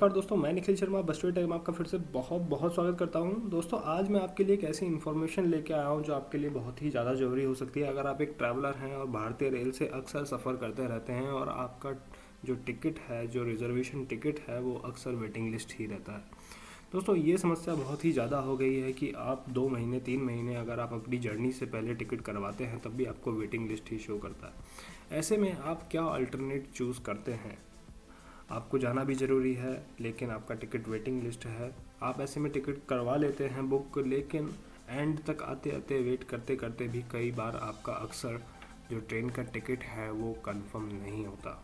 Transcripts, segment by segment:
नमस्कार दोस्तों, मैं निखिल शर्मा बस्टोरी टेक में आपका फिर से बहुत बहुत स्वागत करता हूं। दोस्तों आज मैं आपके लिए एक ऐसी इन्फॉर्मेशन लेके आया हूं जो आपके लिए बहुत ही ज़्यादा ज़रूरी हो सकती है। अगर आप एक ट्रैवलर हैं और भारतीय रेल से अक्सर सफ़र करते रहते हैं और आपका जो टिकट है, जो रिजर्वेशन टिकट है, वो अक्सर वेटिंग लिस्ट ही रहता है। दोस्तों ये समस्या बहुत ही ज़्यादा हो गई है कि आप 2 महीने 3 महीने अगर आप अपनी जर्नी से पहले टिकट करवाते हैं तब भी आपको वेटिंग लिस्ट ही शो करता है। ऐसे में आप क्या अल्टरनेट चूज़ करते हैं? आपको जाना भी ज़रूरी है लेकिन आपका टिकट वेटिंग लिस्ट है। आप ऐसे में टिकट करवा लेते हैं बुक, लेकिन एंड तक आते आते वेट करते करते भी कई बार आपका अक्सर जो ट्रेन का टिकट है वो कंफर्म नहीं होता।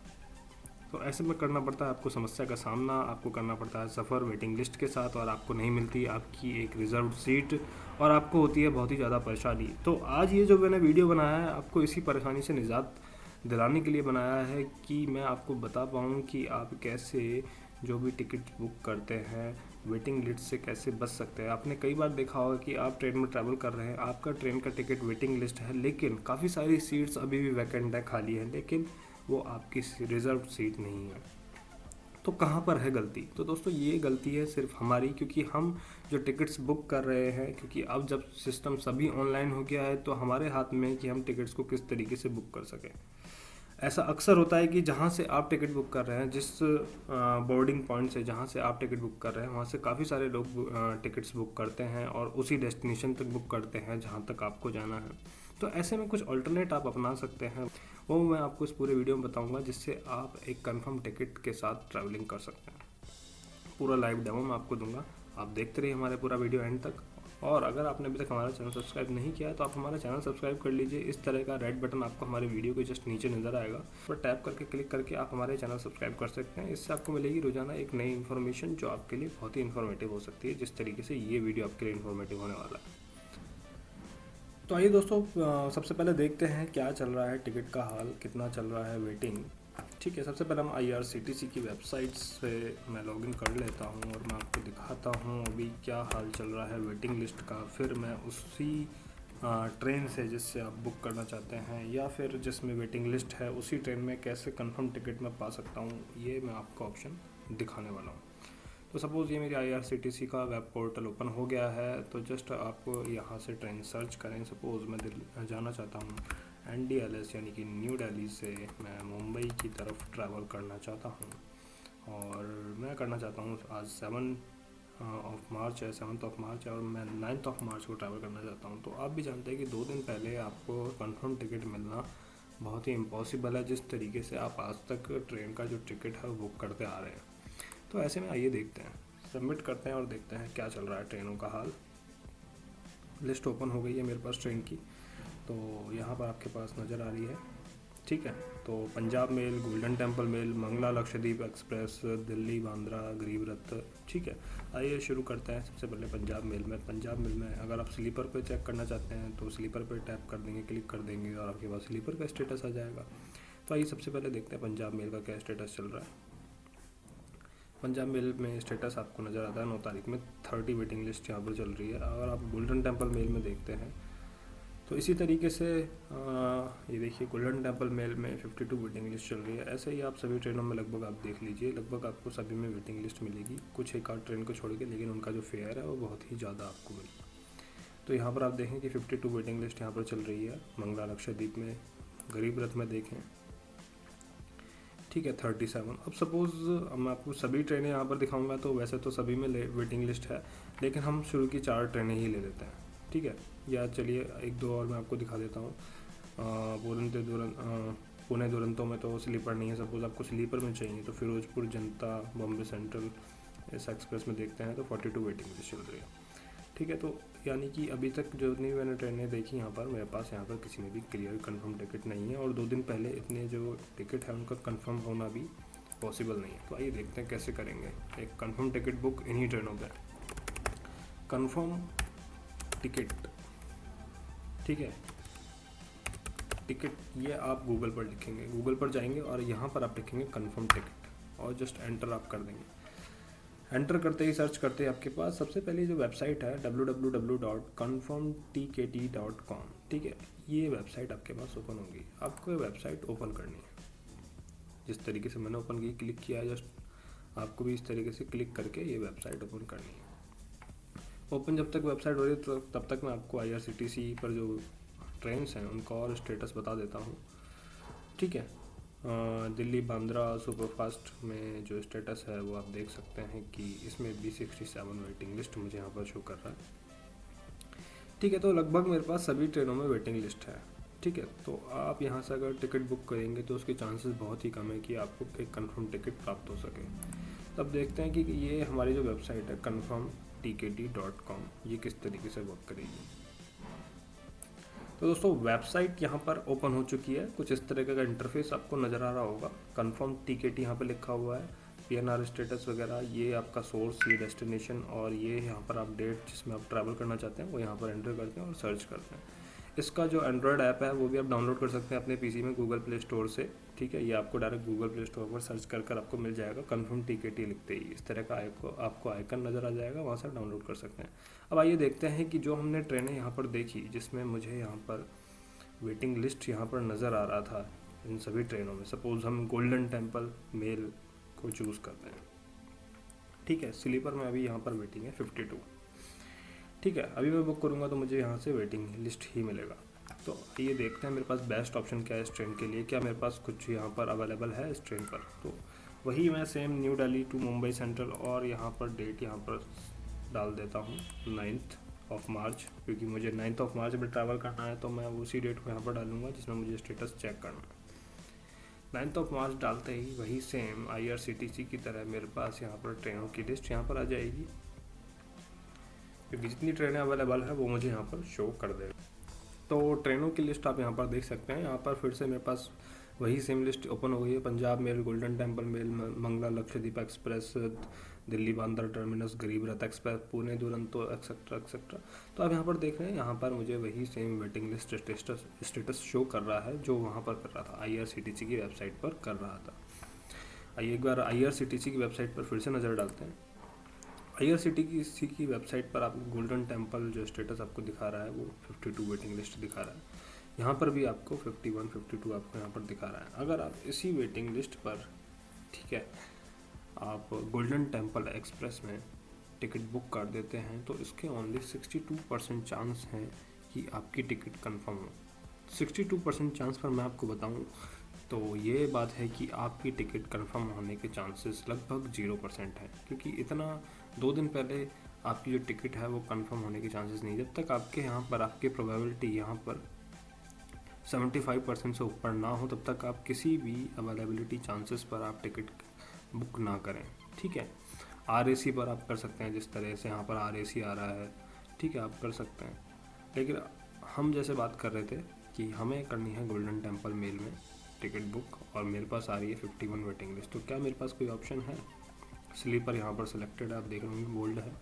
तो ऐसे में करना पड़ता है आपको समस्या का सामना, आपको करना पड़ता है सफ़र वेटिंग लिस्ट के साथ और आपको नहीं मिलती आपकी एक रिज़र्व सीट और आपको होती है बहुत ही ज़्यादा परेशानी। तो आज ये जो मैंने वीडियो बनाया है आपको इसी परेशानी से निजात दिलाने के लिए बनाया है कि मैं आपको बता पाऊँ कि आप कैसे जो भी टिकट बुक करते हैं वेटिंग लिस्ट से कैसे बच सकते हैं। आपने कई बार देखा होगा कि आप ट्रेन में ट्रैवल कर रहे हैं, आपका ट्रेन का टिकट वेटिंग लिस्ट है लेकिन काफ़ी सारी सीट्स अभी भी वैकेंट है, खाली है, लेकिन वो आपकी रिजर्व सीट नहीं है। तो कहाँ पर है गलती? तो दोस्तों ये गलती है सिर्फ हमारी, क्योंकि हम जो टिकट्स बुक कर रहे हैं, क्योंकि अब जब सिस्टम सभी ऑनलाइन हो गया है तो हमारे हाथ में है कि हम टिकट्स को किस तरीके से बुक कर सकें। ऐसा अक्सर होता है कि जहाँ से आप टिकट बुक कर रहे हैं, जिस बोर्डिंग पॉइंट से जहाँ से आप टिकट बुक कर रहे हैं, वहाँ से काफ़ी सारे लोग टिकट्स बुक करते हैं और उसी डेस्टिनेशन तक बुक करते हैं जहाँ तक आपको जाना है। तो ऐसे में कुछ अल्टरनेट आप अपना सकते हैं, वो मैं आपको इस पूरे वीडियो में बताऊंगा, जिससे आप एक कंफर्म टिकट के साथ ट्रैवलिंग कर सकते हैं। पूरा लाइव डेमो मैं आपको दूंगा, आप देखते रहिए हमारे पूरा वीडियो एंड तक। और अगर आपने अभी तक हमारा चैनल सब्सक्राइब नहीं किया है तो आप हमारा चैनल सब्सक्राइब कर लीजिए। इस तरह का रेड बटन आपको हमारे वीडियो के जस्ट नीचे नज़र आएगा, पर टैप करके क्लिक करके आप हमारे चैनल सब्सक्राइब कर सकते हैं। इससे आपको मिलेगी रोजाना एक नई इन्फॉर्मेशन जो आपके लिए बहुत ही इन्फॉर्मेटिव हो सकती है, जिस तरीके से ये वीडियो आपके लिए इन्फॉर्मेटिव होने वाला है। तो आइए दोस्तों, सबसे पहले देखते हैं क्या चल रहा है, टिकट का हाल कितना चल रहा है, वेटिंग। ठीक है, सबसे पहले हम IRCTC की वेबसाइट से मैं लॉगिन कर लेता हूं और मैं आपको दिखाता हूं अभी क्या हाल चल रहा है वेटिंग लिस्ट का। फिर मैं उसी ट्रेन से जिससे आप बुक करना चाहते हैं या फिर जिसमें वेटिंग लिस्ट है उसी ट्रेन में कैसे कंफर्म टिकट मैं पा सकता हूं, ये मैं आपको ऑप्शन दिखाने वाला हूँ। तो सपोज़ ये मेरी IRCTC का वेब पोर्टल ओपन हो गया है, तो जस्ट आप यहाँ से ट्रेन सर्च करें। सपोज़ मैं दिल्ली जाना चाहता हूँ, NDLS यानी कि न्यू दिल्ली से मैं मुंबई की तरफ ट्रैवल करना चाहता हूँ और मैं करना चाहता हूँ आज 7 मार्च है, 7 मार्च है और मैं 9 मार्च को ट्रैवल करना चाहता हूँ। तो आप भी जानते हैं कि 2 दिन पहले आपको कंफर्म टिकट मिलना बहुत ही इम्पॉसिबल है, जिस तरीके से आप आज तक ट्रेन का जो टिकट है वो बुक करते आ रहे हैं। तो ऐसे में आइए देखते हैं, सबमिट करते हैं और देखते हैं क्या चल रहा है ट्रेनों का हाल। लिस्ट ओपन हो गई है मेरे पास ट्रेन की, तो यहाँ पर आपके पास नज़र आ रही है। ठीक है, तो Punjab mail, Golden Temple mail, Mangala Lakshadweep express, Delhi Bandra Garib Rath. ठीक है, आइए शुरू करते हैं। सबसे पहले पंजाब मेल में अगर आप स्लीपर पे चेक करना चाहते हैं तो स्लीपर पे टैप कर देंगे, क्लिक कर देंगे और आपके पास स्लीपर का स्टेटस आ जाएगा। तो आइए सबसे पहले देखते हैं पंजाब मेल का क्या स्टेटस चल रहा है। पंजाब मेल में स्टेटस आपको नज़र आता है 9 तारीख में 30 वेटिंग लिस्ट यहाँ पर चल रही है। अगर आप गोल्डन टेम्पल मेल में देखते हैं तो इसी तरीके से ये देखिए गोल्डन टेम्पल मेल में 52 वेटिंग लिस्ट चल रही है। ऐसे ही आप सभी ट्रेनों में लगभग आप देख लीजिए, लगभग आपको सभी में वेटिंग लिस्ट मिलेगी, कुछ एक आध ट्रेन को छोड़ के, लेकिन उनका जो फेयर है वो बहुत ही ज़्यादा आपको मिलेगा। तो यहाँ पर आप देखें कि 52 वेटिंग लिस्ट यहाँ पर चल रही है। मंगला लक्षद्वीप में, गरीब रथ में देखें, ठीक है 37। अब सपोज़ मैं आपको सभी ट्रेनें यहाँ पर दिखाऊंगा तो वैसे तो सभी में वेटिंग लिस्ट है, लेकिन हम शुरू की 4 ट्रेनें ही ले लेते हैं। ठीक है, या चलिए 1-2 और मैं आपको दिखा देता हूँ। पुणे दुरंतो में तो स्लीपर नहीं है। सपोज़ आपको स्लीपर में चाहिए तो फिरोजपुर जनता, बॉम्बे सेंट्रल, इस एक्सप्रेस में देखते हैं तो 42 वेटिंग लिस्ट चल रही है। ठीक है, तो यानी कि अभी तक जो इतनी मैंने ट्रेनें देखी यहाँ पर, मेरे पास यहाँ पर किसी में भी क्लियर कंफर्म टिकट नहीं है और 2 दिन पहले इतने जो टिकट है उनका कंफर्म होना भी पॉसिबल नहीं है। तो आइए देखते हैं कैसे करेंगे एक कंफर्म टिकट बुक इन्हीं ट्रेनों पे। कंफर्म टिकट, ठीक है, टिकट ये आप गूगल पर लिखेंगे, गूगल पर जाएंगे और यहाँ पर आप लिखेंगे कंफर्म टिकट और जस्ट एंटर आप कर देंगे। एंटर करते ही, सर्च करते ही आपके पास सबसे पहले जो वेबसाइट है www.confirmtkt.com। ठीक है, ये वेबसाइट आपके पास ओपन होगी। आपको ये वेबसाइट ओपन करनी है जिस तरीके से मैंने ओपन की, क्लिक किया, जस्ट आपको भी इस तरीके से क्लिक करके ये वेबसाइट ओपन करनी है। ओपन जब तक वेबसाइट हो रही है तो तब तक मैं आपको IRCTC पर जो ट्रेन्स हैं उनका और स्टेटस बता देता हूँ। ठीक है, दिल्ली बांद्रा सुपरफास्ट में जो स्टेटस है वो आप देख सकते हैं कि इसमें B67 वेटिंग लिस्ट मुझे यहाँ पर शो कर रहा है। ठीक है, तो लगभग मेरे पास सभी ट्रेनों में वेटिंग लिस्ट है। ठीक है, तो आप यहाँ से अगर टिकट बुक करेंगे तो उसके चांसेस बहुत ही कम है कि आपको एक कंफर्म टिकट प्राप्त हो सके। तब देखते हैं कि ये हमारी जो वेबसाइट है confirmtkt.com ये किस तरीके से वर्क करेगी। तो दोस्तों वेबसाइट यहाँ पर ओपन हो चुकी है। कुछ इस तरह का इंटरफेस आपको नज़र आ रहा होगा। कन्फर्म टिकट यहाँ पर लिखा हुआ है, PNR स्टेटस वगैरह, ये आपका सोर्स, ये डेस्टिनेशन और ये यहाँ पर आप डेट जिसमें आप ट्रैवल करना चाहते हैं वो यहाँ पर एंटर करते हैं और सर्च करते हैं। इसका जो एंड्रॉयड ऐप है वो भी आप डाउनलोड कर सकते हैं अपने PC में गूगल प्ले स्टोर से। ठीक है, ये आपको डायरेक्ट गूगल प्ले स्टोर पर सर्च कर आपको मिल जाएगा। कन्फर्म टिकट लिखते ही इस तरह का आपको आइकन नज़र आ जाएगा, वहाँ से डाउनलोड कर सकते हैं। अब आइए देखते हैं कि जो हमने ट्रेनें यहाँ पर देखी जिसमें मुझे यहाँ पर वेटिंग लिस्ट यहाँ पर नज़र आ रहा था इन सभी ट्रेनों में, सपोज़ हम गोल्डन टेम्पल मेल को चूज़ करते हैं। ठीक है, स्लीपर में अभी यहाँ पर वेटिंग है 52। ठीक है, अभी मैं बुक करूँगा तो मुझे यहाँ से वेटिंग लिस्ट ही मिलेगा। तो ये देखते हैं मेरे पास बेस्ट ऑप्शन क्या है इस ट्रेन के लिए, क्या मेरे पास कुछ यहाँ पर अवेलेबल है इस ट्रेन पर। तो वही मैं same New Delhi to Mumbai Central और यहाँ पर डेट यहाँ पर डाल देता हूँ 9th of March, क्योंकि मुझे 9th of March में ट्रैवल करना है तो मैं उसी डेट को यहाँ पर डालूंगा जिसमें मुझे स्टेटस चेक करना है। 9th of March डालते ही वही सेम IRCTC की तरह मेरे पास यहाँ पर ट्रेनों की लिस्ट यहाँ पर आ जाएगी, क्योंकि जितनी ट्रेनें अवेलेबल है वो मुझे यहाँ पर शो कर देगा। तो ट्रेनों की लिस्ट आप यहाँ पर देख सकते हैं। यहाँ पर फिर से मेरे पास वही सेम लिस्ट ओपन हो गई है। Punjab mail, Golden Temple mail, Mangala Lakshadweep express, Delhi Bandra terminus, Garib Rath express, Pune Duronto, etcetera etcetera. तो आप यहाँ पर देख रहे हैं, यहाँ पर मुझे वही same waiting list status show कर रहा है जो वहाँ पर कर रहा था, IRCTC की वेबसाइट पर कर रहा था। आइए एक बार IRCTC की वेबसाइट पर फिर से नज़र डालते हैं। IRCTC की वेबसाइट पर आप गोल्डन टेम्पल जो स्टेटस आपको दिखा रहा है वो 52 वेटिंग लिस्ट दिखा रहा है। यहाँ पर भी आपको 51, 52 आपको यहाँ पर दिखा रहा है। अगर आप इसी वेटिंग लिस्ट पर, ठीक है, आप गोल्डन टेम्पल एक्सप्रेस में टिकट बुक कर देते हैं तो इसके ओनली 62% चांस हैं कि आपकी टिकट कंफर्म हो। 62% चांस पर मैं आपको बताऊं तो ये बात है कि आपकी टिकट कंफर्म होने के चांसेस लगभग 0% हैं, क्योंकि इतना 2 दिन पहले आपकी जो टिकट है वो कंफर्म होने के चांसेस नहीं। जब तक आपके यहाँ पर आपकी प्रोबेबिलिटी यहाँ पर 75% से ऊपर ना हो तब तक आप किसी भी अवेलेबिलिटी चांसेस पर आप टिकट बुक ना करें। ठीक है, RAC पर आप कर सकते हैं, जिस तरह से यहाँ पर RAC आ रहा है, ठीक है, आप कर सकते हैं। लेकिन हम जैसे बात कर रहे थे कि हमें करनी है गोल्डन टेम्पल मेल में टिकट बुक और मेरे पास आ रही है 51 वेटिंग लिस्ट, तो क्या मेरे पास कोई ऑप्शन है? स्लीपर यहाँ पर सिलेक्टेड है, आप देख रहे होंगे बोल्ड है।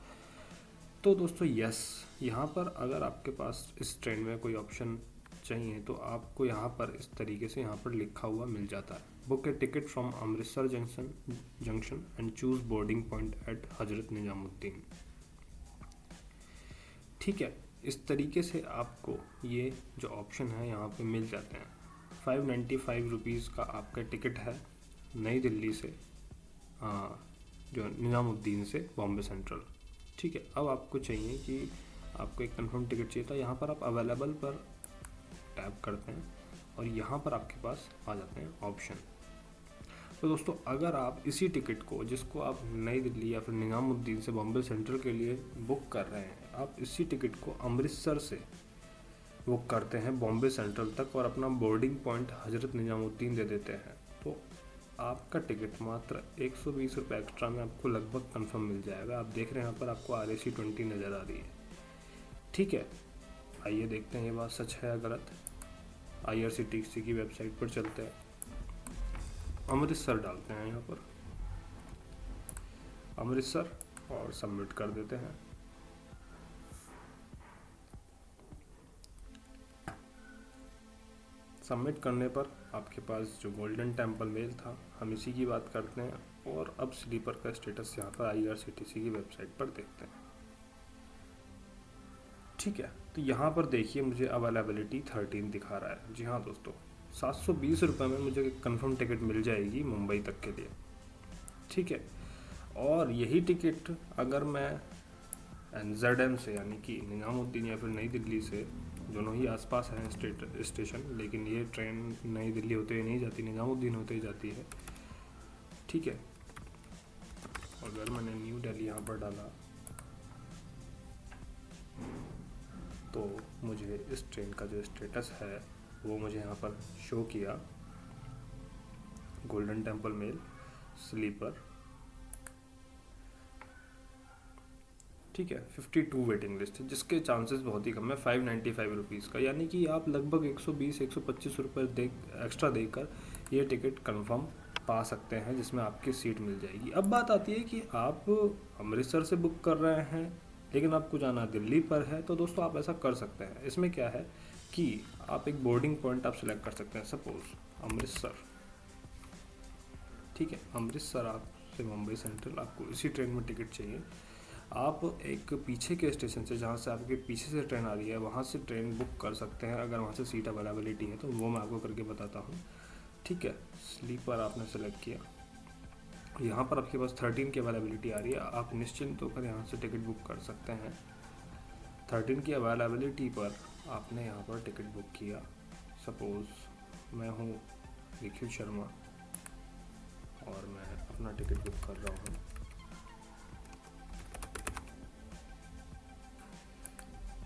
तो दोस्तों यस, यहाँ पर अगर आपके पास इस ट्रेन में कोई ऑप्शन चाहिए तो आपको यहाँ पर इस तरीके से यहाँ पर लिखा हुआ मिल जाता है, book a ticket from Amritsar junction and choose boarding point at Hazrat Nizamuddin. ठीक है, इस तरीके से आपको ये जो ऑप्शन है यहाँ पे मिल जाते हैं। 595 रुपीज़ का आपका टिकट है नई दिल्ली से जो निजामुद्दीन से बॉम्बे सेंट्रल। ठीक है, अब आपको चाहिए कि आपको एक कंफर्म टिकट चाहिए, तो यहाँ पर आप अवेलेबल पर टैप करते हैं और यहाँ पर आपके पास आ जाते हैं ऑप्शन। तो दोस्तों अगर आप इसी टिकट को, जिसको आप नई दिल्ली या फिर निजामुद्दीन से बॉम्बे सेंट्रल के लिए बुक कर रहे हैं, आप इसी टिकट को अमृतसर से बुक करते हैं बॉम्बे सेंट्रल तक और अपना बोर्डिंग पॉइंट हजरत निजामुद्दीन दे देते हैं, तो आपका टिकट मात्र 120 रुपये एक्स्ट्रा में आपको लगभग कंफर्म मिल जाएगा। आप देख रहे हैं यहाँ पर आपको RAC 20 नज़र आ रही है। ठीक है, आइए देखते हैं ये बात सच है या गलत। IRCTC की वेबसाइट पर चलते हैं, अमृतसर डालते हैं यहाँ पर अमृतसर और सबमिट कर देते हैं। सबमिट करने पर आपके पास जो गोल्डन टेम्पल मेल था, हम इसी की बात करते हैं और अब स्लीपर का स्टेटस यहाँ पर IRCTC की वेबसाइट पर देखते हैं। ठीक है, तो यहाँ पर देखिए मुझे अवेलेबिलिटी 13 दिखा रहा है। जी हाँ दोस्तों, 720 रुपये में मुझे कंफर्म टिकट मिल जाएगी मुंबई तक के लिए। ठीक है, और यही टिकट अगर मैं NZM से यानी कि निज़ामुद्दीन या फिर नई दिल्ली से, दोनों ही आसपास हैं स्टेशन, लेकिन ये ट्रेन नई दिल्ली होते हुए नहीं जाती, निज़ामुद्दीन होते ही जाती है, ठीक है। अगर मैंने न्यू दिल्ली यहाँ पर डाला तो मुझे इस ट्रेन का जो स्टेटस है वो मुझे यहाँ पर शो किया, गोल्डन टेम्पल मेल स्लीपर, ठीक है। 52 वेटिंग लिस्ट है, जिसके चांसेस बहुत ही कम है 595 रुपीज़ का, यानी कि आप लगभग 120-125 रुपये एक्स्ट्रा देकर ये टिकट कंफर्म पा सकते हैं, जिसमें आपकी सीट मिल जाएगी। अब बात आती है कि आप अमृतसर से बुक कर रहे हैं लेकिन आपको जाना दिल्ली पर है, तो दोस्तों आप ऐसा कर सकते हैं। इसमें क्या है कि आप एक बोर्डिंग पॉइंट आप सिलेक्ट कर सकते हैं, सपोज अमृतसर, ठीक है। अमृतसर आपसे मुंबई सेंट्रल, आपको इसी ट्रेन में टिकट चाहिए, आप एक पीछे के स्टेशन से, जहाँ से आपके पीछे से ट्रेन आ रही है, वहाँ से ट्रेन बुक कर सकते हैं अगर वहाँ से सीट अवेलेबिलिटी है, तो वो मैं आपको करके बताता हूँ, ठीक है। स्लीपर आपने सेलेक्ट किया, यहाँ पर आपके पास 13 की अवेलेबिलिटी आ रही है, आप निश्चिंत होकर यहाँ से टिकट बुक कर सकते हैं। 13 की अवेलेबिलिटी पर आपने यहाँ पर टिकट बुक किया, सपोज़ मैं हूँ निखिल शर्मा और मैं अपना टिकट बुक कर रहा हूँ,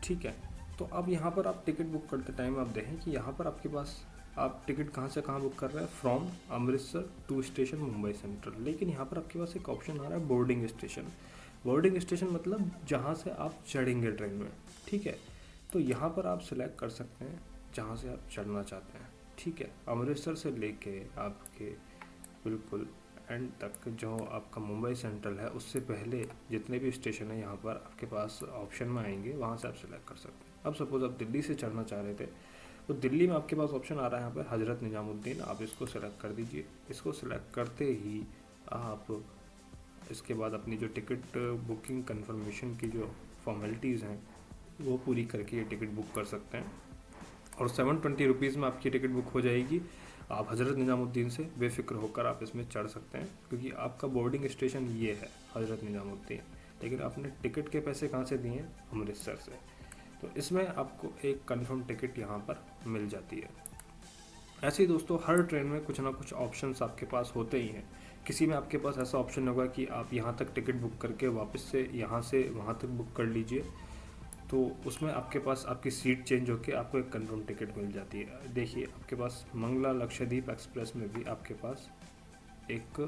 ठीक है। तो अब यहाँ पर आप टिकट बुक करते टाइम आप देखें कि यहाँ पर आपके पास आप टिकट कहाँ से कहाँ बुक कर रहे हैं, from Amritsar to station Mumbai Central, लेकिन यहाँ पर आपके पास एक ऑप्शन आ रहा है बोर्डिंग स्टेशन। बोर्डिंग स्टेशन मतलब जहाँ से आप चढ़ेंगे ट्रेन में, ठीक है। तो यहाँ पर आप सिलेक्ट कर सकते हैं जहाँ से आप चढ़ना चाहते हैं, ठीक है। अमृतसर से लेके आपके बिल्कुल एंड तक जो आपका मुंबई सेंट्रल है, उससे पहले जितने भी स्टेशन है यहाँ पर आपके पास ऑप्शन में आएंगे, वहाँ से आप सिलेक्ट कर सकते हैं। अब सपोज़ आप दिल्ली से चढ़ना चाह रहे थे, तो दिल्ली में आपके पास ऑप्शन आ रहा है यहाँ पर हज़रत निज़ामुद्दीन, आप इसको सिलेक्ट कर दीजिए। इसको सिलेक्ट करते ही आप इसके बाद अपनी जो टिकट बुकिंग कंफर्मेशन की जो फॉर्मेलिटीज़ हैं वो पूरी करके ये टिकट बुक कर सकते हैं, और 720 रुपीज़ में आपकी टिकट बुक हो जाएगी। आप हज़रत निज़ामुद्दीन से बेफिक्र होकर आप इसमें चढ़ सकते हैं, क्योंकि आपका बोर्डिंग स्टेशन ये है हज़रत निज़ामुद्दीन, लेकिन आपने टिकट के पैसे कहाँ से दिए हैं, अमृतसर से। तो इसमें आपको एक कंफर्म टिकट यहाँ पर मिल जाती है। ऐसे ही दोस्तों हर ट्रेन में कुछ ना कुछ ऑप्शंस आपके पास होते ही हैं। किसी में आपके पास ऐसा ऑप्शन होगा कि आप यहाँ तक टिकट बुक करके वापस से यहाँ से वहाँ तक बुक कर लीजिए, तो उसमें आपके पास आपकी सीट चेंज होकर आपको एक कंफर्म टिकट मिल जाती है। देखिए आपके पास मंगला लक्षद्वीप एक्सप्रेस में भी आपके पास एक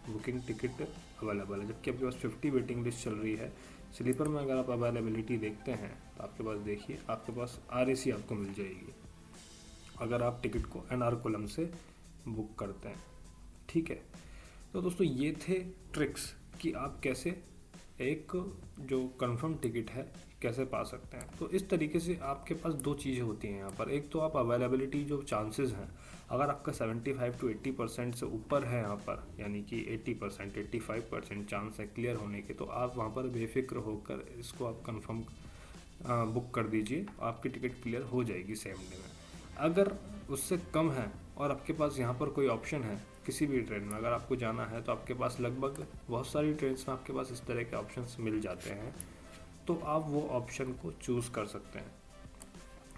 बुकिंग टिकट अवेलेबल है, जबकि आपके पास 50 वेटिंग लिस्ट चल रही है। स्लीपर में अगर आप अवेलेबिलिटी देखते हैं तो आपके पास देखिए आपके पास RAC आपको मिल जाएगी अगर आप टिकट को NR कॉलम से बुक करते हैं, ठीक है। तो दोस्तों ये थे ट्रिक्स कि आप कैसे एक जो कंफर्म टिकट है कैसे पा सकते हैं। तो इस तरीके से आपके पास दो चीज़ें होती हैं यहाँ पर। एक तो आप अवेलेबिलिटी जो चांसेस हैं, अगर आपका 75 to 80% से ऊपर है यहाँ पर, यानी कि 80% 85% चांस है क्लियर होने के, तो आप वहाँ पर बेफिक्र होकर इसको आप कंफर्म बुक कर दीजिए, आपकी टिकट क्लियर हो जाएगी सेम डे में। अगर उससे कम है और आपके पास यहाँ पर कोई ऑप्शन है किसी भी ट्रेन में अगर आपको जाना है, तो आपके पास लगभग बहुत सारी ट्रेन्स में आपके पास इस तरह के ऑप्शंस मिल जाते हैं, तो आप वो ऑप्शन को चूज़ कर सकते हैं,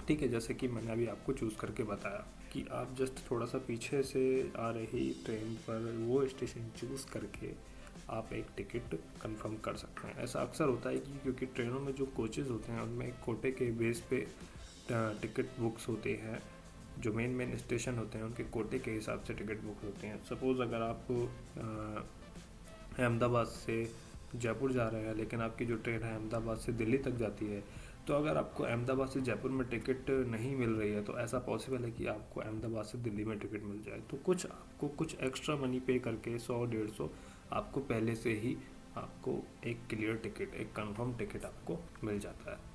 ठीक है। जैसे कि मैंने अभी आपको चूज़ करके बताया कि आप जस्ट थोड़ा सा पीछे से आ रही ट्रेन पर वो स्टेशन चूज़ करके आप एक टिकट कंफर्म कर सकते हैं। ऐसा अक्सर होता है कि क्योंकि ट्रेनों में जो कोचेज़ होते हैं उनमें कोटे के बेस पे टिकट बुक्स होते हैं, जो मेन स्टेशन होते हैं उनके कोटे के हिसाब से टिकट बुक होते हैं। सपोज़ अगर आप अहमदाबाद से जयपुर जा रहे हैं, लेकिन आपकी जो ट्रेन है अहमदाबाद से दिल्ली तक जाती है, तो अगर आपको अहमदाबाद से जयपुर में टिकट नहीं मिल रही है, तो ऐसा पॉसिबल है कि आपको अहमदाबाद से दिल्ली में टिकट मिल जाए। तो आपको कुछ एक्स्ट्रा मनी पे करके 100-150 आपको पहले से ही आपको एक क्लियर टिकट, एक कंफर्म टिकट आपको मिल जाता है।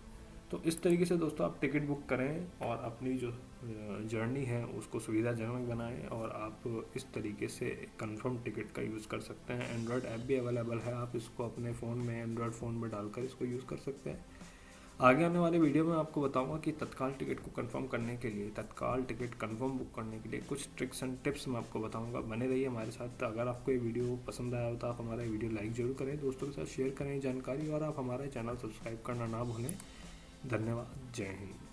तो इस तरीके से दोस्तों आप टिकट बुक करें और अपनी जो जर्नी है उसको सुविधाजनक बनाएं, और आप इस तरीके से कंफर्म टिकट का यूज़ कर सकते हैं। एंड्रॉयड ऐप भी अवेलेबल है, आप इसको अपने फ़ोन में एंड्रॉयड फ़ोन में डालकर इसको यूज़ कर सकते हैं। आगे आने वाले वीडियो में आपको बताऊंगा कि तत्काल टिकट को कंफर्म करने के लिए, तत्काल टिकट कंफर्म बुक करने के लिए कुछ ट्रिक्स एंड टिप्स मैं आपको बताऊंगा। बने रहिए हमारे साथ। अगर आपको ये वीडियो पसंद आया हो तो आप हमारा वीडियो लाइक जरूर करें, दोस्तों के साथ शेयर करें जानकारी, और आप हमारा चैनल सब्सक्राइब करना ना भूलें। धन्यवाद। जय हिंद।